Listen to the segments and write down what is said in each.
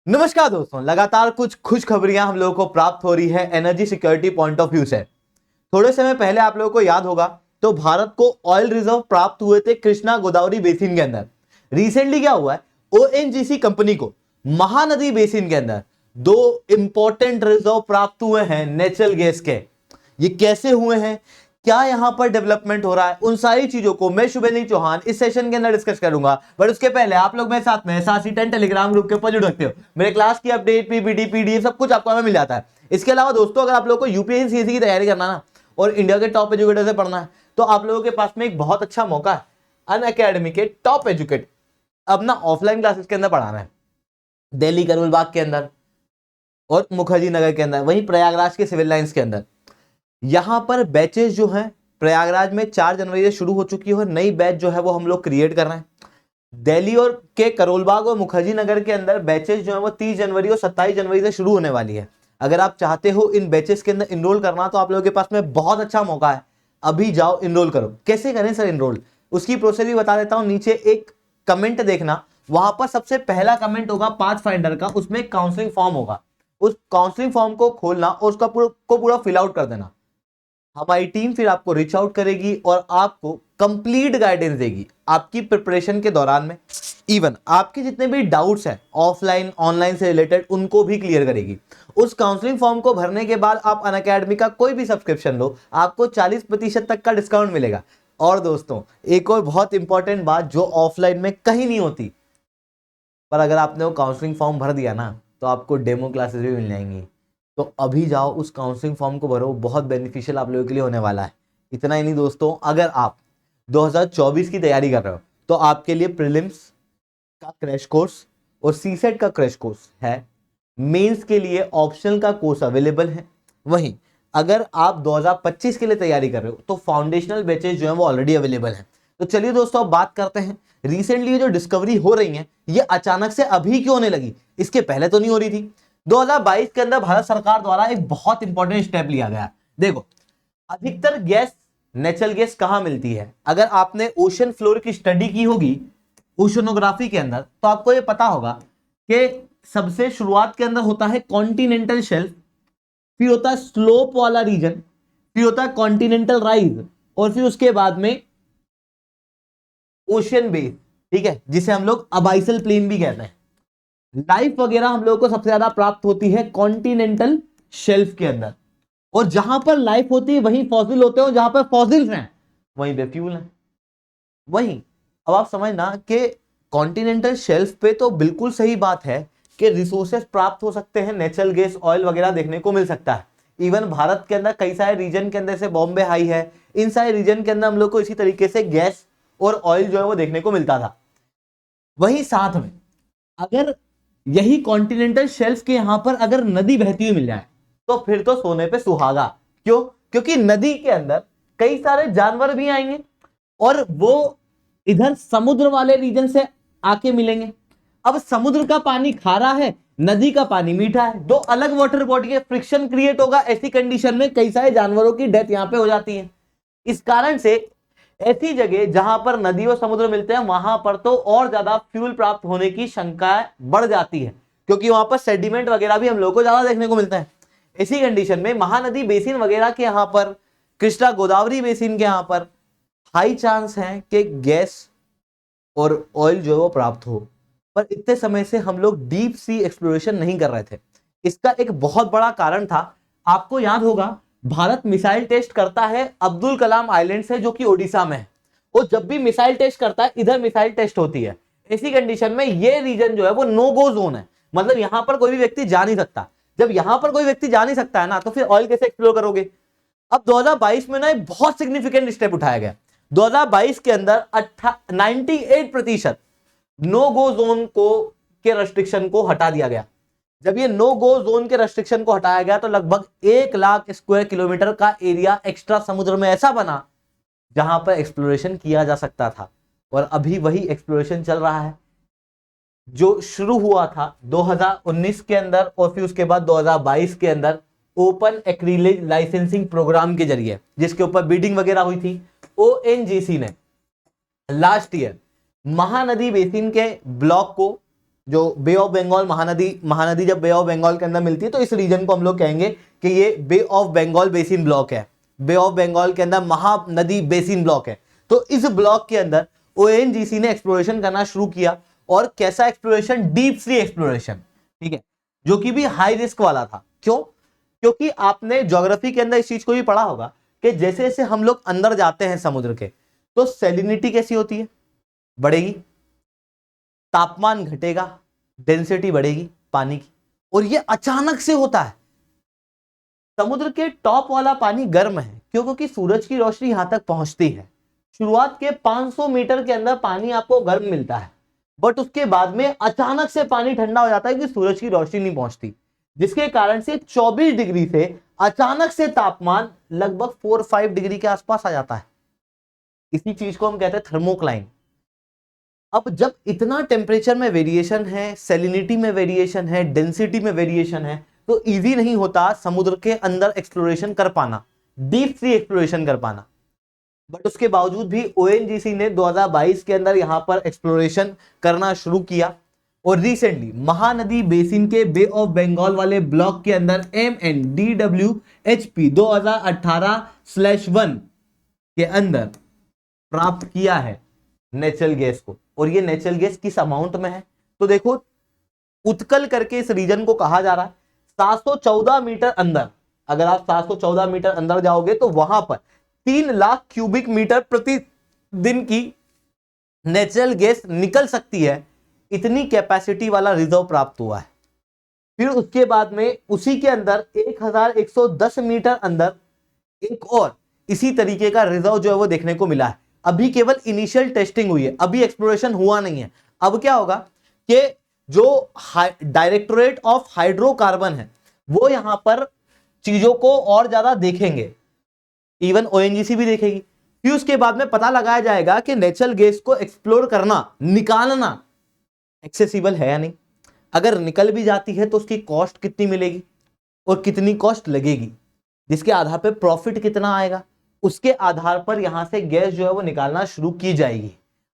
नमस्कार दोस्तों, लगातार कुछ खुशखबरियां हम लोगों को प्राप्त हो रही है energy security point of view से। थोड़े समय पहले आप लोगों को याद होगा तो भारत को ऑयल रिजर्व प्राप्त हुए थे कृष्णा गोदावरी बेसिन के अंदर। रिसेंटली क्या हुआ है, ओएनजीसी कंपनी को महानदी बेसिन के अंदर दो इंपॉर्टेंट रिजर्व प्राप्त हुए हैं नेचुरल गैस के। ये कैसे हुए हैं, क्या यहां पर डेवलपमेंट हो रहा है, उन सारी चीजों को मैं शुभेंदु चौहान इस सेशन के अंदर डिस्कस करूंगा। बट उसके पहले आप लोग मेरे साथ में SRC10 टेलीग्राम ग्रुप के ऊपर जुड़ सकते हो। मेरे क्लास की अपडेट, पीपीटी, पीडीएफ सब कुछ आपको हमें मिल जाता है। इसके अलावा दोस्तों, अगर आप लोग को यूपीएससी सीएससी की तैयारी करना ना और इंडिया के टॉप एजुकेटर से पढ़ना है तो आप लोगों के पास में एक बहुत अच्छा मौका है। अनअकैडमी के टॉप एजुकेट अपना ऑफलाइन क्लासेस के अंदर पढ़ाना है, दिल्ली करोल बाग के अंदर और मुखर्जी नगर के अंदर, वहीं प्रयागराज के सिविल लाइंस के अंदर। यहां पर बैचेस जो हैं प्रयागराज में 4 जनवरी से शुरू हो चुकी है और नई बैच जो है वो हम लोग क्रिएट कर रहे हैं। दिल्ली और के करोलबाग और मुखर्जी नगर के अंदर बैचेस जो है वो 30 जनवरी और 27 जनवरी से शुरू होने वाली है। अगर आप चाहते हो इन बैचेस के अंदर इनरोल करना तो आप लोगों के पास में बहुत अच्छा मौका है, अभी जाओ इनरोल करो। कैसे करें सर इनरोल, उसकी प्रोसेस भी बता देता हूं। नीचे एक कमेंट देखना, वहां पर सबसे पहला कमेंट होगा पाथफाइंडर का, उसमें काउंसलिंग फॉर्म होगा। उस काउंसलिंग फॉर्म को खोलना और उसका पूरा फिल आउट कर देना। हमारी टीम फिर आपको रीच आउट करेगी और आपको कंप्लीट गाइडेंस देगी आपकी प्रिपरेशन के दौरान में। इवन आपके जितने भी डाउट्स हैं ऑफलाइन ऑनलाइन से रिलेटेड उनको भी क्लियर करेगी। उस काउंसलिंग फॉर्म को भरने के बाद आप अनअकैडमी का कोई भी सब्सक्रिप्शन लो, आपको 40% तक का डिस्काउंट मिलेगा। और दोस्तों, एक और बहुत इंपॉर्टेंट बात जो ऑफलाइन में कहीं नहीं होती, पर अगर आपने वो काउंसलिंग फॉर्म भर दिया ना तो आपको डेमो क्लासेस भी मिल जाएंगी। तो अभी जाओ उस काउंसलिंग फॉर्म को भरो, बहुत बेनिफिशियल आप लोगों के लिए होने वाला है। इतना ही नहीं दोस्तों, अगर आप 2024 की तैयारी कर रहे हो तो आपके लिए प्रीलिम्स का क्रैश कोर्स और सीसेट का क्रैश कोर्स है। मेंस के लिए ऑप्शनल का कोर्स अवेलेबल है। वहीं अगर आप 2025 के लिए तैयारी कर रहे हो तो फाउंडेशनल बैचेस जो है वो ऑलरेडी अवेलेबल है। तो चलिए दोस्तों, अब बात करते हैं रिसेंटली जो डिस्कवरी हो रही है ये अचानक से अभी क्यों होने लगी, इसके पहले तो नहीं हो रही थी। 2022 के अंदर भारत सरकार द्वारा एक बहुत इंपॉर्टेंट स्टेप लिया गया। देखो, अधिकतर गैस नेचुरल गैस कहां मिलती है, अगर आपने ओशन फ्लोर की स्टडी की होगी ओशनोग्राफी के अंदर तो आपको यह पता होगा कि सबसे शुरुआत के अंदर होता है कॉन्टिनेंटल शेल्फ, फिर होता है स्लोप वाला रीजन, फिर होता है कॉन्टिनेंटल राइज और फिर उसके बाद में ओशियन बेस, ठीक है, जिसे हम लोग अबाइसल प्लेन भी कहते हैं। लाइफ वगैरह हम लोगों को सबसे ज्यादा प्राप्त होती है कॉन्टिनेंटल शेल्फ के अंदर, और जहां पर लाइफ होती है वहीं फॉसिल होते हैं, जहां पर फॉसिल्स हैं वहीं पे फ्यूल है। वहीं अब आप समझना कि कॉन्टिनेंटल शेल्फ पे तो बिल्कुल सही बात है कि रिसोर्सेस प्राप्त हो सकते हैं, नेचुरल गैस ऑयल वगैरह देखने को मिल सकता है। इवन भारत के अंदर कई सारे रीजन के अंदर से बॉम्बे हाई है, इन सारे रीजन के अंदर हम लोग को इसी तरीके से गैस और ऑयल जो है वो देखने को मिलता था। वहीं साथ में अगर यही कॉन्टिनेंटल शेल्फ के यहां पर अगर नदी बहती हुई मिल जाए तो फिर तो सोने पे सुहागा। क्यों? क्योंकि नदी के अंदर कई सारे जानवर भी आएंगे और वो इधर समुद्र वाले रीजन से आके मिलेंगे। अब समुद्र का पानी खारा है, नदी का पानी मीठा है, दो अलग वाटर बॉडी के फ्रिक्शन क्रिएट होगा। ऐसी कंडीशन में कई सारे जानवरों की डेथ यहां पे हो जाती है। इस कारण से ऐसी जगह जहां पर नदी और समुद्र मिलते हैं वहां पर तो और ज्यादा फ्यूल प्राप्त होने की शंका बढ़ जाती है, क्योंकि वहां पर सेडिमेंट वगैरह भी हम लोगों को ज्यादा देखने को मिलता है। इसी कंडीशन में महानदी बेसिन वगैरह के यहां पर, कृष्णा गोदावरी बेसिन के यहां पर हाई चांस है कि गैस और ऑयल जो है वो प्राप्त हो। पर इतने समय से हम लोग डीप सी एक्सप्लोरेशन नहीं कर रहे थे। इसका एक बहुत बड़ा कारण था, आपको याद होगा भारत मिसाइल टेस्ट करता है अब्दुल कलाम आइलैंड से, जो कि ओडिशा में है। वो जब भी मिसाइल टेस्ट करता है इधर मिसाइल टेस्ट होती है। इसी कंडीशन में ये रीजन जो है वो नो गो जोन है, मतलब यहां पर कोई भी व्यक्ति जा नहीं सकता। जब यहां पर कोई व्यक्ति जा नहीं सकता है ना तो फिर ऑयल कैसे एक्सप्लोर करोगे। अब 2022 में ना एक बहुत सिग्निफिकेंट स्टेप उठाया गया। 2022 के अंदर 98% नो गो जोन को के रेस्ट्रिक्शन को हटा दिया गया। जब ये नो गो जोन के रेस्ट्रिक्शन को हटाया गया तो लगभग 1 लाख स्क्वायर किलोमीटर का एरिया एक्स्ट्रा समुद्र में ऐसा बना जहां पर एक्सप्लोरेशन किया जा सकता था। और अभी वही एक्सप्लोरेशन चल रहा है जो शुरू हुआ था 2019 के अंदर और फिर उसके बाद 2022 के अंदर ओपन एक्रिलेज लाइसेंसिंग प्रोग्राम के जरिए, जिसके ऊपर बीडिंग वगैरह हुई थी। ओएनजीसी ने लास्ट ईयर महानदी बेसिन के ब्लॉक को, जो बे ऑफ बंगाल महानदी जब बे ऑफ बंगाल के अंदर मिलती है तो इस रीजन को हम लोग कहेंगे कि ये बे ऑफ बंगाल बेसिन ब्लॉक है। बे ऑफ बंगाल के अंदर महानदी बेसिन ब्लॉक है। तो इस ब्लॉक के अंदर ओएनजीसी ने एक्सप्लोरेशन करना शुरू किया। और कैसा एक्सप्लोरेशन? डीप सी एक्सप्लोरेशन, ठीक है, जो कि भी हाई रिस्क वाला था। क्यों? क्योंकि आपने ज्योग्राफी के अंदर इस चीज को भी पढ़ा होगा कि जैसे जैसे हम लोग अंदर जाते हैं समुद्र के, तो सैलिनिटी कैसी होती है? बढ़ेगी, तापमान घटेगा, डेंसिटी बढ़ेगी पानी की। और ये अचानक से होता है। समुद्र के टॉप वाला पानी गर्म है, क्यों? क्योंकि सूरज की रोशनी यहां तक पहुंचती है। शुरुआत के 500 मीटर के अंदर पानी आपको गर्म मिलता है, बट उसके बाद में अचानक से पानी ठंडा हो जाता है कि सूरज की रोशनी नहीं पहुंचती, जिसके कारण से 24 डिग्री से अचानक से तापमान लगभग 4-5 डिग्री के आसपास आ जाता है। इसी चीज को हम कहते हैं थर्मोक्लाइन। अब जब इतना टेम्परेचर में वेरिएशन है, सैलिनिटी में वेरिएशन है, डेंसिटी में वेरिएशन है, तो इजी नहीं होता समुद्र के अंदर एक्सप्लोरेशन कर पाना, डीप सी एक्सप्लोरेशन कर पाना। बट उसके बावजूद भी ओएनजीसी ने 2022 के अंदर यहां पर एक्सप्लोरेशन करना शुरू किया। और रिसेंटली महानदी बेसिन के बे ऑफ बंगाल वाले ब्लॉक के अंदर MNDWHP 2018/1 के अंदर प्राप्त किया है नेचुरल गैस को। और ये नेचुरल गैस किस अमाउंट में है? तो देखो, उत्कल करके इस रीजन को कहा जा रहा है। 714 मीटर अंदर, अगर आप 714 मीटर अंदर जाओगे तो वहां पर 3 लाख क्यूबिक मीटर प्रतिदिन की नेचुरल गैस निकल सकती है। इतनी कैपेसिटी वाला रिजर्व प्राप्त हुआ है। फिर उसके बाद में उसी के अंदर 1110 मीटर अंदर एक और इसी तरीके का रिजर्व जो है वो देखने को मिला है। अभी केवल इनिशियल टेस्टिंग हुई है, अभी एक्सप्लोरेशन हुआ नहीं है। अब क्या होगा कि जो डायरेक्टोरेट ऑफ हाइड्रोकार्बन है वो यहां पर चीजों को और ज्यादा देखेंगे, इवन ओएनजीसी भी देखेगी। फिर उसके बाद में पता लगाया जाएगा कि नेचुरल गैस को एक्सप्लोर करना, निकालना एक्सेसिबल है या नहीं। अगर निकल भी जाती है तो उसकी कॉस्ट कितनी मिलेगी और कितनी कॉस्ट लगेगी, जिसके आधार पर प्रॉफिट कितना आएगा, उसके आधार पर यहां से गैस जो है वो निकालना शुरू की जाएगी।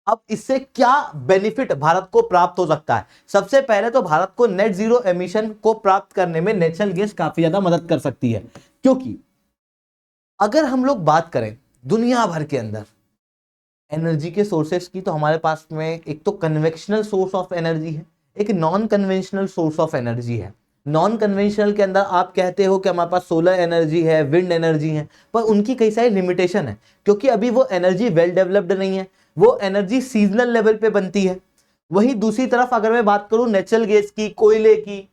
अब इससे क्या बेनिफिट भारत को प्राप्त हो सकता है? सबसे पहले तो भारत को नेट जीरो एमिशन को प्राप्त करने में नेचुरल गैस काफी ज्यादा मदद कर सकती है। क्योंकि अगर हम लोग बात करें दुनिया भर के अंदर एनर्जी के सोर्सेस की, तो हमारे पास में एक तो कन्वेंशनल सोर्स ऑफ एनर्जी है, एक non conventional source of energy है। नॉन कन्वेंशनल के अंदर आप कहते हो कि हमारे पास सोलर एनर्जी है, विंड एनर्जी है, पर उनकी कई सारी लिमिटेशन है, क्योंकि अभी वो एनर्जी वेल डेवलप्ड नहीं है, वो एनर्जी सीजनल लेवल पे बनती है। वहीं दूसरी तरफ अगर मैं बात करूं नेचुरल गैस की, कोयले की,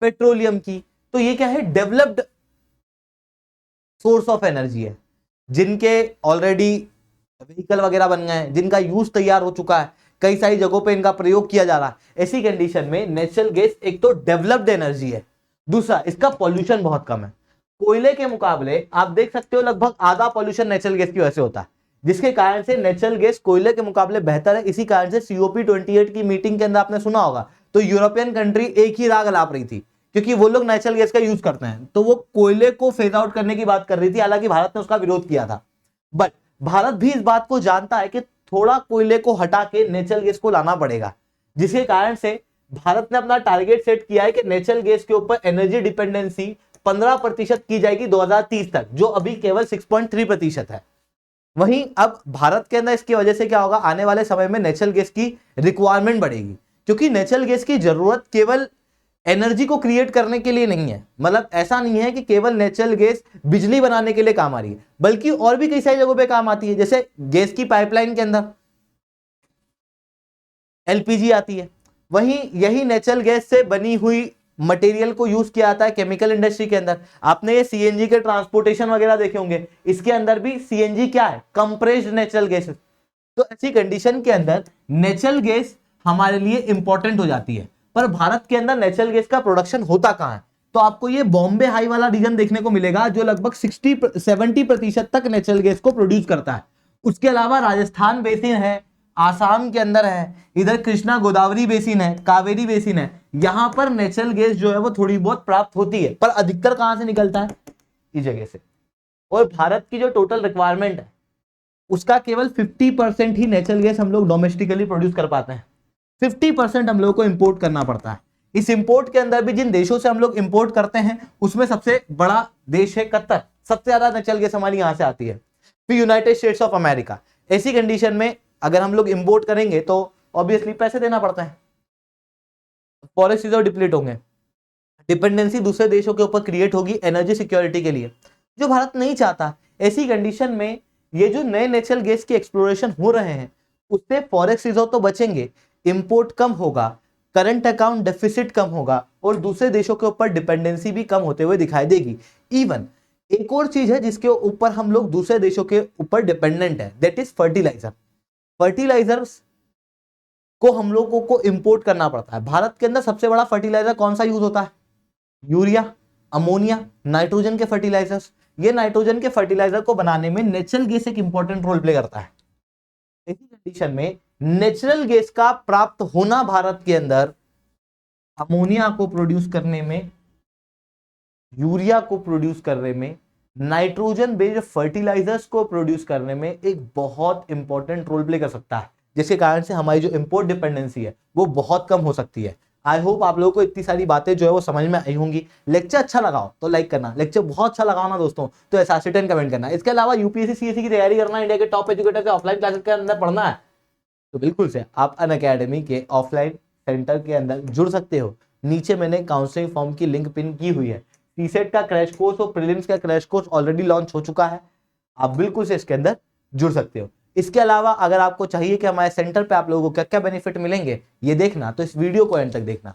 पेट्रोलियम की, तो ये क्या है? डेवलप्ड सोर्स ऑफ एनर्जी है, जिनके ऑलरेडी व्हीकल वगैरह बन गए हैं, जिनका यूज तैयार हो चुका है, कई सारी जगहों पे इनका प्रयोग किया जा रहा है। ऐसी कंडीशन में नेचुरल गैस एक तो डेवलप्ड एनर्जी है, दूसरा इसका पॉल्यूशन बहुत कम है। कोयले के मुकाबले आप देख सकते हो लगभग आधा पॉल्यूशन नेचुरल गैस की वजह से होता है, जिसके कारण से नेचुरल गैस कोयले के मुकाबले बेहतर है। इसी कारण से COP28 की मीटिंग के अंदर आपने सुना होगा, तो यूरोपियन कंट्री एक ही राग अलाप रही थी, क्योंकि वो लोग नेचुरल गैस का यूज करते हैं, तो वो कोयले को फेज आउट करने की बात कर रही थी। हालांकि भारत ने उसका विरोध किया था, बट भारत भी इस बात को जानता है कि थोड़ा कोयले को हटा के नेचुरल गैस को लाना पड़ेगा, जिसके कारण से भारत ने अपना टारगेट सेट किया है कि नेचुरल गैस के ऊपर एनर्जी डिपेंडेंसी 15% की जाएगी 2030 तक, जो अभी केवल 6.3% है। वहीं अब भारत के अंदर इसकी वजह से क्या होगा, आने वाले समय में नेचुरल गैस की रिक्वायरमेंट बढ़ेगी, क्योंकि नेचुरल गैस की जरूरत केवल एनर्जी को क्रिएट करने के लिए नहीं है। मतलब ऐसा नहीं है कि केवल नेचुरल गैस बिजली बनाने के लिए काम आ रही है, बल्कि और भी कई सारी जगहों पे काम आती है। जैसे गैस की पाइपलाइन के अंदर LPG आती है, वहीं यही नेचुरल गैस से बनी हुई मटेरियल को यूज किया जाता है केमिकल इंडस्ट्री के अंदर। आपने ये CNG के ट्रांसपोर्टेशन वगैरह देखे होंगे, इसके अंदर भी CNG क्या है? Compressed natural gas. तो ऐसी कंडीशन के अंदर नेचुरल गैस हमारे लिए इंपॉर्टेंट हो जाती है। पर भारत के अंदर नेचुरल गैस का प्रोडक्शन होता कहां है? तो आपको ये बॉम्बे हाई वाला रीजन देखने को मिलेगा, जो लगभग 60-70% तक नेचुरल गैस को प्रोड्यूस करता है। उसके अलावा राजस्थान बेसिन है, आसाम के अंदर है, इधर कृष्णा गोदावरी बेसिन है, कावेरी बेसिन है, यहां पर नेचुरल गैस जो है वो थोड़ी बहुत प्राप्त होती है, पर अधिकतर कहां से निकलता है? इस जगह से। और भारत की जो टोटल रिक्वायरमेंट है उसका केवल 50% ही नेचुरल गैस हम लोग डोमेस्टिकली प्रोड्यूस कर पाते हैं। 50% हम लोगों को इंपोर्ट करना पड़ता है। इस इंपोर्ट के अंदर भी जिन देशों से हम लोग इंपोर्ट करते हैं उसमें सबसे बड़ा देश है कतर, सबसे ज्यादा नेचुरल गैस हमारी यहां से आती है। फिर यूनाइटेड स्टेट्स ऑफ अमेरिका। ऐसी कंडीशन में अगर हम लोग इंपोर्ट करेंगे तो ऑब्वियसली पैसे देना पड़ता है, फॉरेस्ट रिजर्व डिप्लीट होंगे, डिपेंडेंसी दूसरे देशों के ऊपर क्रिएट होगी एनर्जी सिक्योरिटी के लिए, जो भारत नहीं चाहता। ऐसी कंडीशन में ये जो नए नेचुरल गैस के एक्सप्लोरेशन हो रहे हैं उससे फॉरेस्ट रिजर्व तो बचेंगे, इंपोर्ट कम होगा, करंट अकाउंट डेफिसिट कम होगा और दूसरे देशों के ऊपर डिपेंडेंसी भी कम होते हुए दिखाई देगी। इवन एक और चीज है जिसके ऊपर हम लोग दूसरे देशों के ऊपर डिपेंडेंट है, दैट इज फर्टिलाइजर। फर्टिलाइजर्स को हम लोगों को इंपोर्ट करना पड़ता है। भारत के अंदर सबसे बड़ा फर्टिलाइजर कौन सा यूज होता है? यूरिया, अमोनिया, नाइट्रोजन के फर्टिलाइजर्स। ये नाइट्रोजन के फर्टिलाइजर को बनाने में नेचुरल गैस एक इंपॉर्टेंट रोल प्ले करता है। इसी कंडीशन में नेचुरल गैस का प्राप्त होना भारत के अंदर अमोनिया को प्रोड्यूस करने में, यूरिया को प्रोड्यूस करने में, नाइट्रोजन बेस्ड फर्टिलाइजर्स को प्रोड्यूस करने में एक बहुत इंपॉर्टेंट रोल प्ले कर सकता है, जिसके कारण से हमारी जो इंपोर्ट डिपेंडेंसी है वो बहुत कम हो सकती है। आई होप आप लोगों को इतनी सारी बातें जो है वो समझ में आई होंगी। लेक्चर अच्छा लगाओ तो लाइक करना, लेक्चर बहुत अच्छा लगाओ ना दोस्तों तो SRC10 कमेंट करना। इसके अलावा यूपीएससी सीएससी की तैयारी करना, इंडिया के टॉप एजुकेटर के ऑफलाइन क्लासेस के अंदर पढ़ना है तो बिल्कुल से आप अनअकैडमी के ऑफलाइन सेंटर के अंदर जुड़ सकते हो। नीचे मैंने काउंसलिंग फॉर्म की लिंक पिन की हुई है। सीसेट का क्रैश कोर्स और प्रीलिम्स का क्रैश कोर्स ऑलरेडी लॉन्च हो चुका है, आप बिल्कुल से इसके अंदर जुड़ सकते हो। इसके अलावा अगर आपको चाहिए कि हमारे सेंटर पे आप लोगों को क्या क्या बेनिफिट मिलेंगे ये देखना तो इस वीडियो को एंड तक देखना।